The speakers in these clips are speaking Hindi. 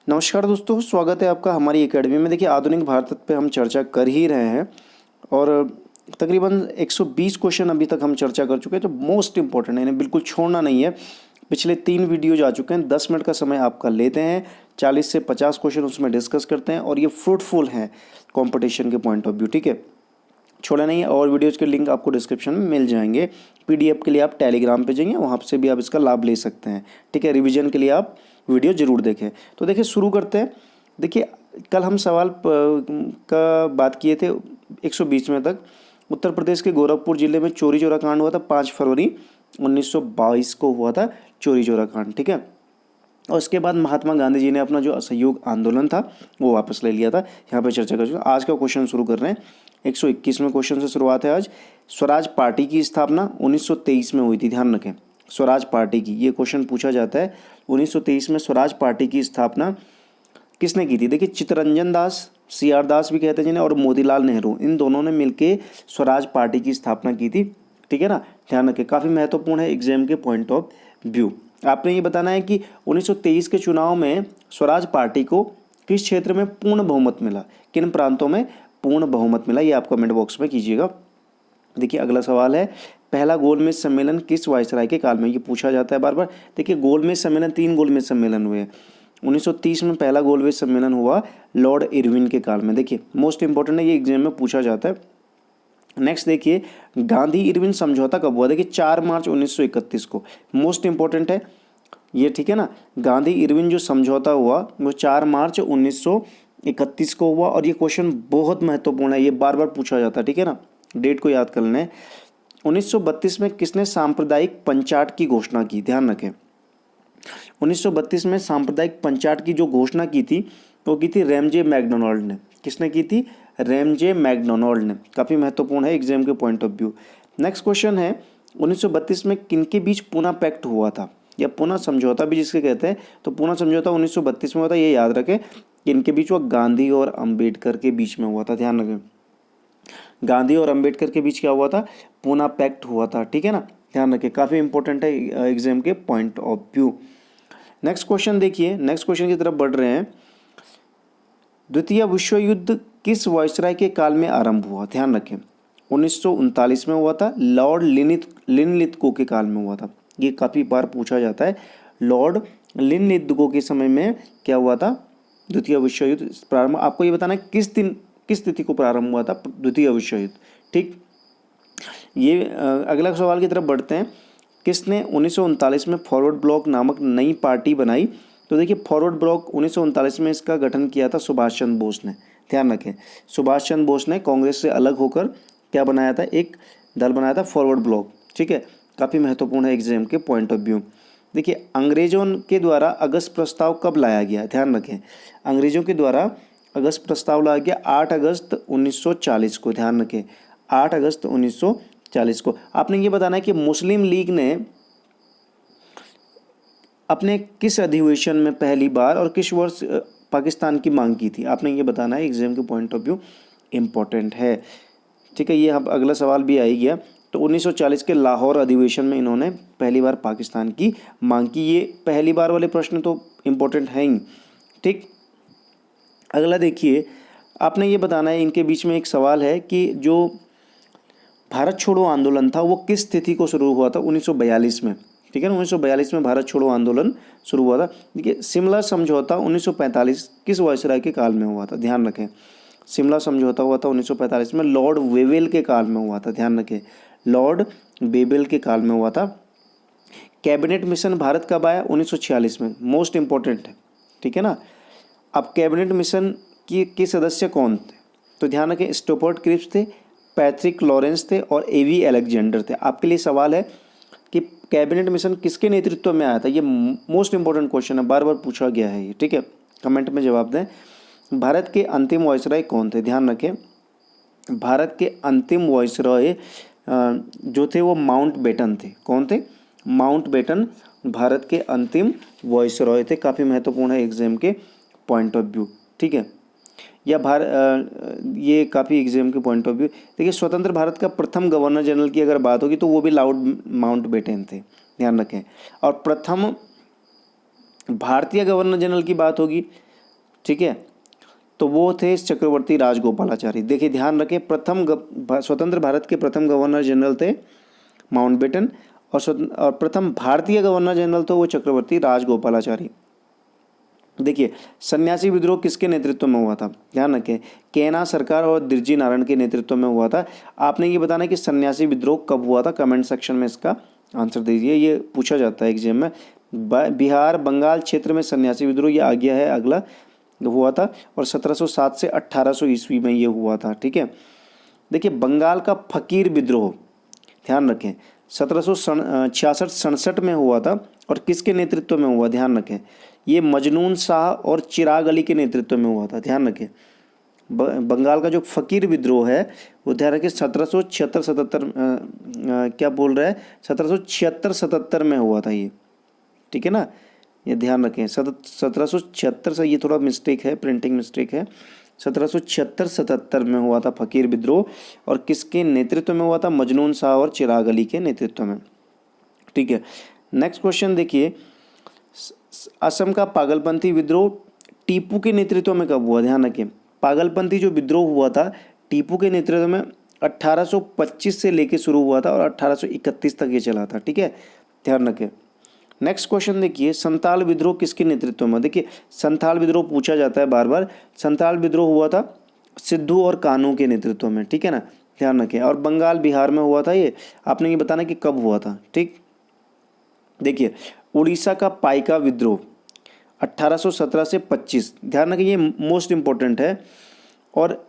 नमस्कार दोस्तों, स्वागत है आपका हमारी एकेडमी में। देखिए, आधुनिक भारत पे हम चर्चा कर ही रहे हैं और तकरीबन 120 क्वेश्चन अभी तक हम चर्चा कर चुके हैं जो मोस्ट इंपॉर्टेंट है, इन्हें बिल्कुल छोड़ना नहीं है। पिछले 3 वीडियोज आ चुके हैं, 10 मिनट का समय आपका लेते हैं, 40 से 50 क्वेश्चन उसमें डिस्कस करते हैं और ये फ्रूटफुल हैं कॉम्पिटिशन के पॉइंट ऑफ व्यू। ठीक है, छोड़ा नहीं है। और वीडियोज़ के लिंक आपको डिस्क्रिप्शन में मिल जाएंगे। पीडीएफ के लिए आप टेलीग्राम पे जाइए, वहाँ से भी आप इसका लाभ ले सकते हैं। ठीक है, रिवीजन के लिए आप वीडियो ज़रूर देखें। तो देखिए, शुरू करते हैं। देखिए, कल हम सवाल का बात किए थे 120वें तक। उत्तर प्रदेश के गोरखपुर जिले में चोरी चोरा कांड हुआ था 5 फरवरी 1922 को हुआ था चोरी चोरा कांड। ठीक है, और उसके बाद महात्मा गांधी जी ने अपना जो असहयोग आंदोलन था वो वापस ले लिया था। यहाँ पे चर्चा कर चुके। आज का क्वेश्चन शुरू कर रहे हैं। 121वें क्वेश्चन से शुरुआत है आज। स्वराज पार्टी की स्थापना 1923 में हुई थी, ध्यान रखें। स्वराज पार्टी की, ये क्वेश्चन पूछा जाता है। 1923 में स्वराज पार्टी की स्थापना किसने की थी? देखिए, चित्तरंजन दास, CR दास भी कहते हैं जिन्हें, और मोतीलाल नेहरू, इन दोनों ने मिलकर स्वराज पार्टी की स्थापना की थी। ठीक है ना, ध्यान रखें, काफ़ी महत्वपूर्ण है एग्जाम के पॉइंट ऑफ व्यू। आपने ये बताना है कि 1923 के चुनाव में स्वराज पार्टी को किस क्षेत्र में पूर्ण बहुमत मिला, किन प्रांतों में पूर्ण बहुमत मिला, ये आप कमेंट बॉक्स में कीजिएगा। देखिए, अगला सवाल है, पहला गोलमेज सम्मेलन किस वायसराय के काल में? ये पूछा जाता है बार बार। देखिए, गोलमेज सम्मेलन 3 गोलमेज सम्मेलन हुए। 1930 में पहला गोलमेज सम्मेलन हुआ लॉर्ड इरविन के काल में। देखिए, मोस्ट इंपॉर्टेंट है, ये एग्जाम में पूछा जाता है। नेक्स्ट देखिए, गांधी इरविन समझौता कब हुआ? देखिए, 4 मार्च 1931 को। मोस्ट इंपॉर्टेंट है ये, ठीक है ना। गांधी इरविन जो समझौता हुआ वो 4 मार्च 1931 को हुआ और ये क्वेश्चन बहुत महत्वपूर्ण है, ये बार बार पूछा जाता है। ठीक है ना, डेट को याद कर लें। 1932 में किसने सांप्रदायिक पंचायत की घोषणा की? ध्यान रखें, 1932 में सांप्रदायिक पंचायत की जो घोषणा की थी वो की थी रैमजे मैकडोनाल्ड ने। किसने की थी? रैमजे मैकडोनाल्ड ने। काफ़ी महत्वपूर्ण है एग्जाम के point of view. Next question है, 1932 में किनके बीच पूना पैक्ट हुआ था, या पूना समझौता भी जिसके कहते हैं? तो पूना समझौता 1932 में हुआ था, ये याद रखें। किनके बीच हुआ? गांधी और अंबेडकर के बीच में हुआ था, ध्यान रखें। गांधी और अंबेडकर के बीच क्या हुआ था? पूना पैक्ट हुआ था। ठीक है ना, ध्यान रखें, काफ़ी इंपॉर्टेंट है एग्जाम के point of view. Next question देखिए, नेक्स्ट क्वेश्चन की तरफ बढ़ रहे हैं। द्वितीय विश्व युद्ध किस वायसराय के काल में आरंभ हुआ? ध्यान रखें, 1939 में हुआ था, लॉर्ड लिनलिथगो के काल में हुआ था। ये काफ़ी बार पूछा जाता है। लॉर्ड लिनलिथगो के समय में क्या हुआ था? द्वितीय विश्व युद्ध प्रारंभ। आपको ये बताना है किस दिन, किस तिथि को प्रारंभ हुआ था द्वितीय विश्व युद्ध। ठीक, ये अगला सवाल की तरफ बढ़ते हैं। किसने 1939 में फॉरवर्ड ब्लॉक नामक नई पार्टी बनाई? तो देखिए, फॉरवर्ड ब्लॉक 1939 में इसका गठन किया था सुभाष चंद्र बोस ने। ध्यान रखें, सुभाष चंद्र बोस ने कांग्रेस से अलग होकर क्या बनाया था? एक दल बनाया था, फॉरवर्ड ब्लॉक। ठीक है, काफ़ी महत्वपूर्ण है एग्जाम के पॉइंट ऑफ व्यू। देखिए, अंग्रेजों के द्वारा अगस्त प्रस्ताव कब लाया गया? ध्यान रखें, अंग्रेजों के द्वारा अगस्त प्रस्ताव लाया गया 8 अगस्त 1940 को। ध्यान रखें, 8 अगस्त 1940 को। आपने ये बताना है कि मुस्लिम लीग ने अपने किस अधिवेशन में पहली बार और किस वर्ष पाकिस्तान की मांग की थी? आपने ये बताना है, एग्जाम के पॉइंट ऑफ व्यू इम्पोर्टेंट है। ठीक है, ये अब अगला सवाल भी आ ही गया। तो 1940 के लाहौर अधिवेशन में इन्होंने पहली बार पाकिस्तान की मांग की। ये पहली बार वाले प्रश्न तो इम्पोर्टेंट हैं ही। ठीक, अगला देखिए, आपने ये बताना है, इनके बीच में एक सवाल है कि जो भारत छोड़ो आंदोलन था वो किस तिथि को शुरू हुआ था? 1942 में। ठीक है ना, 1942 में भारत छोड़ो आंदोलन शुरू हुआ था। देखिए, शिमला समझौता 1945 किस वायसराय के काल में हुआ था? ध्यान रखें, शिमला समझौता हुआ था 1945 में, लॉर्ड वेवेल के काल में हुआ था। ध्यान रखें, लॉर्ड वेवेल के काल में हुआ था। कैबिनेट मिशन भारत कब आया? 1946 में। मोस्ट इंपॉर्टेंट है, ठीक है ना। अब कैबिनेट मिशन के सदस्य कौन थे? तो ध्यान रखें, स्टुअर्ट क्रिप्स थे, पैट्रिक लॉरेंस थे और एवी अलेक्जेंडर थे। आपके लिए सवाल है कि कैबिनेट मिशन किसके नेतृत्व में आया था? ये मोस्ट इंपॉर्टेंट क्वेश्चन है, बार बार पूछा गया है ये। ठीक है, कमेंट में जवाब दें। भारत के अंतिम वायसराय कौन थे? ध्यान रखें, भारत के अंतिम वायसराय जो थे वो माउंट बेटन थे। कौन थे? माउंट बेटन भारत के अंतिम वायसराय थे। काफ़ी महत्वपूर्ण है एग्जाम के पॉइंट ऑफ व्यू। ठीक है, या ये काफ़ी एग्जाम के पॉइंट ऑफ व्यू। देखिए, स्वतंत्र भारत का प्रथम गवर्नर जनरल की अगर बात होगी तो वो भी लॉर्ड माउंट बेटन थे, ध्यान रखें। और प्रथम भारतीय गवर्नर जनरल की बात होगी ठीक है, तो वो थे चक्रवर्ती राजगोपालाचारी। देखिए ध्यान रखें, स्वतंत्र भारत के प्रथम गवर्नर जनरल थे माउंटबेटन, और प्रथम भारतीय गवर्नर जनरल तो वो चक्रवर्ती राजगोपालाचारी। देखिए सन्यासी विद्रोह किसके नेतृत्व में हुआ था, ध्यान रखें, केना सरकार और दिरजी नारायण के नेतृत्व में हुआ था। आपने ये बताना कि सन्यासी विद्रोह कब हुआ था, कमेंट सेक्शन में इसका आंसर दीजिए, ये पूछा जाता है एग्जाम में। बिहार बंगाल क्षेत्र में सन्यासी विद्रोह, ये आ गया है अगला, हुआ था, और 1707 से 1800 ईस्वी में ये हुआ था। ठीक है, देखिए बंगाल का फकीर विद्रोह, ध्यान रखें, 1766-67 में हुआ था, और किसके नेतृत्व में हुआ, ध्यान रखें, ये मजनून शाह और चिराग अली के नेतृत्व में हुआ था। ध्यान रखें, बंगाल का जो फकीर विद्रोह है वो ध्यान रखें 1776-77 क्या बोल रहा है, 1776-77 में हुआ था ये, ठीक है ना, ये ध्यान रखें। 1776 से, ये थोड़ा मिस्टेक है, प्रिंटिंग मिस्टेक है, 1776-77 में हुआ था फकीर विद्रोह, और किसके नेतृत्व में हुआ था, मजनून शाह और चिराग अली के नेतृत्व में। ठीक है, नेक्स्ट क्वेश्चन देखिए, असम का पागलपंथी विद्रोह टीपू के नेतृत्व में कब हुआ, ध्यान रखें, पागलपंथी जो विद्रोह हुआ था टीपू के नेतृत्व में 1825 से लेके शुरू हुआ था और 1831 तक ये चला था। ठीक है, ध्यान रखें। नेक्स्ट क्वेश्चन देखिए, संताल विद्रोह किसके नेतृत्व में, देखिए संताल विद्रोह पूछा जाता है बार बार, संताल विद्रोह हुआ था सिद्धू और कान्हू के नेतृत्व में, ठीक है ना, ध्यान रखें, और बंगाल बिहार में हुआ था ये, आपने ये बताना कि कब हुआ था। ठीक, देखिए उड़ीसा का पाइका विद्रोह 1817 से 25, ध्यान रखें, ये मोस्ट इंपॉर्टेंट है, और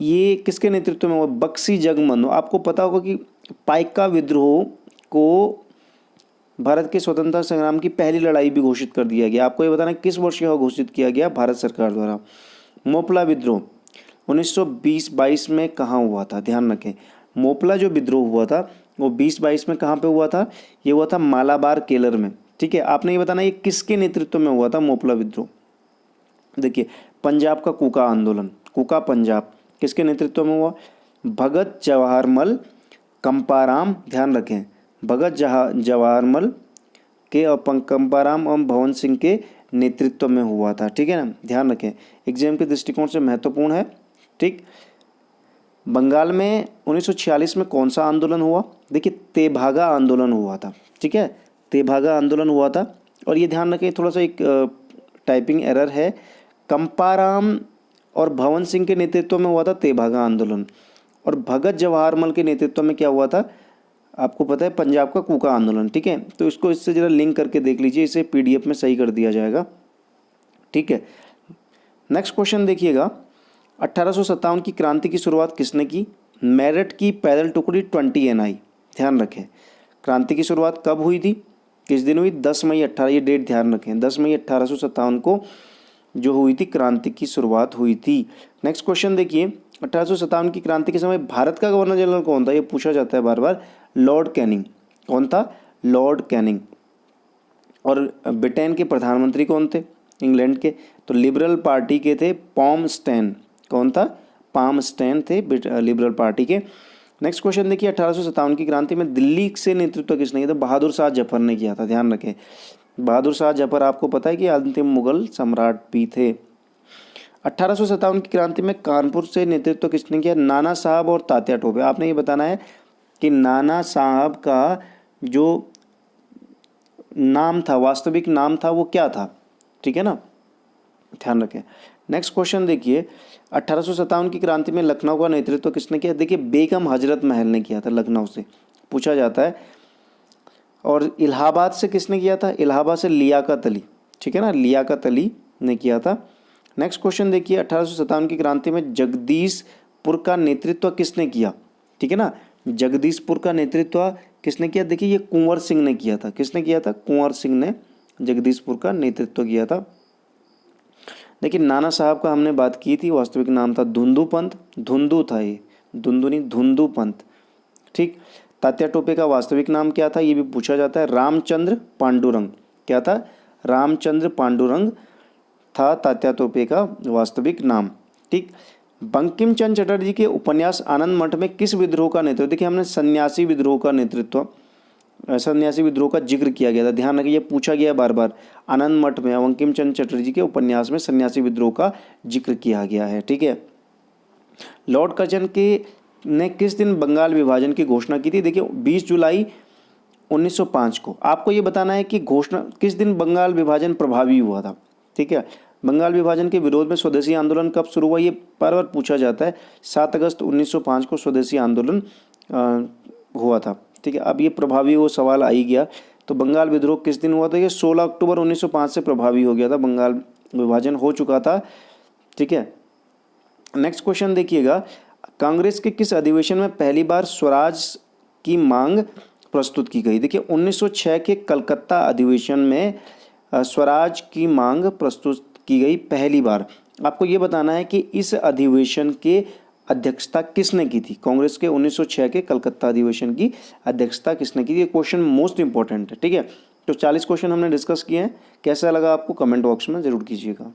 ये किसके नेतृत्व में हुआ, बक्सी जगमोहन। आपको पता होगा कि पाइका विद्रोह को भारत के स्वतंत्रता संग्राम की पहली लड़ाई भी घोषित कर दिया गया। आपको ये बताना किस वर्ष यह घोषित किया गया, भारत सरकार द्वारा। मोपला विद्रोह 1920-22 में कहाँ हुआ था, ध्यान रखें, मोपला जो विद्रोह हुआ था वो 20-22 में कहाँ पे हुआ था, ये हुआ था मालाबार केलर में। ठीक है, आपने ये बताना ये किसके नेतृत्व में हुआ था मोपला विद्रोह। देखिए पंजाब का कूका आंदोलन, कूका पंजाब किसके नेतृत्व में हुआ, भगत जवाहरमल कंपाराम, ध्यान रखें, भगत जवाहरमल के और कंपाराम एवं भवन सिंह के नेतृत्व में हुआ था। ठीक है ना, ध्यान रखें, एग्जाम के दृष्टिकोण से महत्वपूर्ण है। ठीक, बंगाल में 1946 में कौन सा आंदोलन हुआ, देखिए तेभागा आंदोलन हुआ था। ठीक है, तेभागा आंदोलन हुआ था, और ये ध्यान रखें, थोड़ा सा एक टाइपिंग एरर है, कंपाराम और भवन सिंह के नेतृत्व में हुआ था तेभागा आंदोलन, और भगत जवाहरमल के नेतृत्व में क्या हुआ था, आपको पता है, पंजाब का कूका आंदोलन। ठीक है, तो इसको इससे जरा लिंक करके देख लीजिए, इसे पीडीएफ में सही कर दिया जाएगा। ठीक है, नेक्स्ट क्वेश्चन देखिएगा, 1857 की क्रांति की शुरुआत किसने की, मेरठ की पैदल टुकड़ी 20 NI, ध्यान रखें, क्रांति की शुरुआत कब हुई थी, किस दिन हुई, 10 मई 18, ये डेट ध्यान रखें, 10 मई 1857 को जो हुई थी क्रांति की शुरुआत हुई थी। नेक्स्ट क्वेश्चन देखिए, 1857 की क्रांति के समय भारत का गवर्नर जनरल कौन था, ये पूछा जाता है बार बार, लॉर्ड कैनिंग। कौन था, लॉर्ड कैनिंग। और ब्रिटेन के प्रधानमंत्री कौन थे, इंग्लैंड के, तो लिबरल पार्टी के थे पॉमस्टेन। कौन था, पामस्टेन थे लिबरल पार्टी के। नेक्स्ट क्वेश्चन देखिए, 1857 की क्रांति में दिल्ली से नेतृत्व किसने किया था, बहादुर शाह जफर ने किया था। ध्यान रखें, बहादुर शाह जफर आपको पता है कि अंतिम मुगल सम्राट भी थे। 1857 की क्रांति में कानपुर से नेतृत्व किसने किया, नाना साहब और तात्या टोपे। आपने ये बताना है कि नाना साहब का जो नाम था, वास्तविक नाम था, वो क्या था। ठीक है ना, ध्यान रखें। नेक्स्ट क्वेश्चन देखिए, 1857 की क्रांति में लखनऊ का नेतृत्व किसने किया, देखिए बेगम हजरत महल ने किया था, लखनऊ से पूछा जाता है। और इलाहाबाद से किसने किया था, इलाहाबाद से लियाकत अली। ठीक है ना, लियाकत अली ने किया था। नेक्स्ट क्वेश्चन देखिए, 1857 की क्रांति में जगदीशपुर का नेतृत्व किसने किया। ठीक है ना, जगदीशपुर का नेतृत्व किसने किया, देखिए ये कुंवर सिंह ने किया था। किसने किया था, कुंवर सिंह ने जगदीशपुर का नेतृत्व किया था। देखिए नाना साहब का हमने बात की थी, वास्तविक नाम था धुंधु पंत, धुंधु था ये, धुंधु नहीं, धुंधु पंत। ठीक, तात्या टोपे का वास्तविक नाम क्या था, ये भी पूछा जाता है, रामचंद्र पांडुरंग। क्या था, रामचंद्र पांडुरंग था तात्या टोपे का वास्तविक नाम। ठीक, बंकिम चंद्र चटर्जी के उपन्यास आनंद मठ में किस विद्रोह का नेतृत्व, देखिए हमने सन्यासी विद्रोह का नेतृत्व सन्यासी विद्रोह का जिक्र किया गया था। ध्यान रखिए, ये पूछा गया बार बार। आनंद मठ में बंकिम चंद्र चटर्जी के उपन्यास में सन्यासी विद्रोह का जिक्र किया गया है। ठीक है। लॉर्ड कर्जन के ने किस दिन बंगाल विभाजन की घोषणा की थी? देखिए 20 जुलाई 1905 को। आपको ये बताना है कि घोषणा किस दिन बंगाल विभाजन प्रभावी हुआ था। ठीक है। बंगाल विभाजन के विरोध में स्वदेशी आंदोलन कब शुरू हुआ, ये बार बार पूछा जाता है। 7 अगस्त 1905 को स्वदेशी आंदोलन हुआ था। ठीक है। अब ये प्रभावी वो सवाल आ ही गया, तो बंगाल विद्रोह किस दिन हुआ था? ये 16 अक्टूबर 1905 से प्रभावी हो गया था, बंगाल विभाजन हो चुका था। ठीक है। नेक्स्ट क्वेश्चन देखिएगा, कांग्रेस के किस अधिवेशन में पहली बार स्वराज की मांग प्रस्तुत की गई? देखिए 1906 के कलकत्ता अधिवेशन में स्वराज की मांग प्रस्तुत की गई पहली बार। आपको ये बताना है कि इस अधिवेशन के अध्यक्षता किसने की थी? कांग्रेस के 1906 के कलकत्ता अधिवेशन की अध्यक्षता किसने की थी? ये क्वेश्चन मोस्ट इंपॉर्टेंट है। ठीक है। तो 40 क्वेश्चन हमने डिस्कस किए हैं। कैसा लगा आपको? कमेंट बॉक्स में ज़रूर कीजिएगा।